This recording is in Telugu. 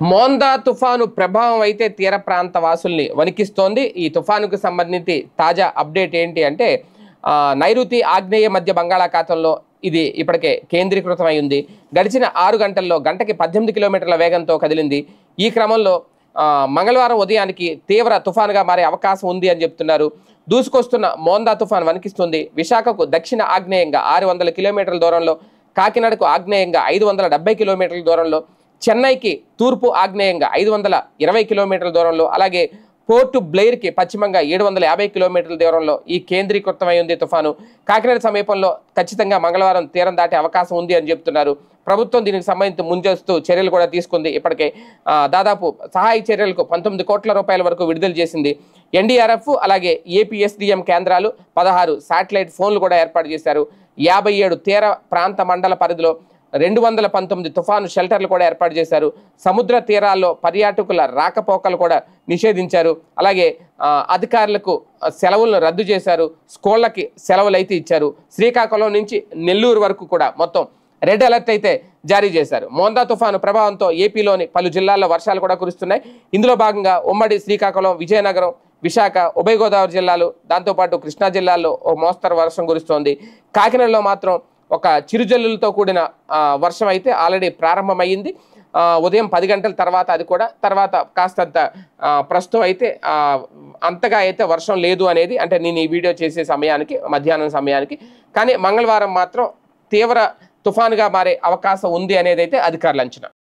మోందా తుఫాను ప్రభావం అయితే తీర ప్రాంత వాసుల్ని వణికిస్తోంది. ఈ తుఫానుకు సంబంధించి తాజా అప్డేట్ ఏంటి అంటే నైరుతి ఆగ్నేయ మధ్య బంగాళాఖాతంలో ఇది ఇప్పటికే కేంద్రీకృతమై ఉంది. గడిచిన 6 గంటల్లో గంటకి 18 కిలోమీటర్ల వేగంతో కదిలింది. ఈ క్రమంలో మంగళవారం ఉదయానికి తీవ్ర తుఫానుగా మారే అవకాశం ఉంది అని చెప్తున్నారు. దూసుకొస్తున్న మోందా తుఫాను వణికిస్తుంది. విశాఖకు దక్షిణ ఆగ్నేయంగా 600 కిలోమీటర్ల దూరంలో, కాకినాడకు ఆగ్నేయంగా 570 కిలోమీటర్ల దూరంలో, చెన్నైకి తూర్పు ఆగ్నేయంగా 520 కిలోమీటర్ల దూరంలో, అలాగే పోర్టు బ్లెయిర్కి పశ్చిమంగా 750 కిలోమీటర్ల దూరంలో ఈ కేంద్రీకృతమై ఉంది తుఫాను. కాకినాడ సమీపంలో ఖచ్చితంగా మంగళవారం తీరం దాటే అవకాశం ఉంది అని చెప్తున్నారు. ప్రభుత్వం దీనికి సంబంధించి ముందస్తు చర్యలు కూడా తీసుకుంది. ఇప్పటికే దాదాపు సహాయ చర్యలకు 19 కోట్ల రూపాయల వరకు విడుదల చేసింది. ఎన్డీఆర్ఎఫ్ అలాగే ఏపీఎస్డిఎం కేంద్రాలు 16 శాటిలైట్ ఫోన్లు కూడా ఏర్పాటు చేశారు. 57 తీర ప్రాంత మండల పరిధిలో 219 తుఫాను షెల్టర్లు కూడా ఏర్పాటు చేశారు. సముద్ర తీరాల్లో పర్యాటకుల రాకపోకలు కూడా నిషేధించారు. అలాగే అధికారులకు సెలవులను రద్దు చేశారు. స్కూళ్ళకి సెలవులు అయితే ఇచ్చారు. శ్రీకాకుళం నుంచి నెల్లూరు వరకు కూడా మొత్తం రెడ్ అలర్ట్ అయితే జారీ చేశారు. మోందా తుఫాను ప్రభావంతో ఏపీలోని పలు జిల్లాల్లో వర్షాలు కూడా కురుస్తున్నాయి. ఇందులో భాగంగా ఉమ్మడి శ్రీకాకుళం, విజయనగరం, విశాఖ, ఉభయ గోదావరి జిల్లాలు, దాంతోపాటు కృష్ణా జిల్లాల్లో ఓ మోస్తరు వర్షం కురుస్తోంది. కాకినాడలో మాత్రం ఒక చిరుజల్లులతో కూడిన వర్షం అయితే ఆల్రెడీ ప్రారంభమైంది. ఉదయం 10 గంటల తర్వాత అది కూడా తర్వాత కాస్తంత ప్రస్తుతం అయితే అంతగా అయితే వర్షం లేదు అనేది, అంటే నేను ఈ వీడియో చేసే సమయానికి మధ్యాహ్నం సమయానికి. కానీ మంగళవారం మాత్రం తీవ్ర తుఫానుగా మారే అవకాశం ఉంది అనేది అయితే అధికారుల అంచనా.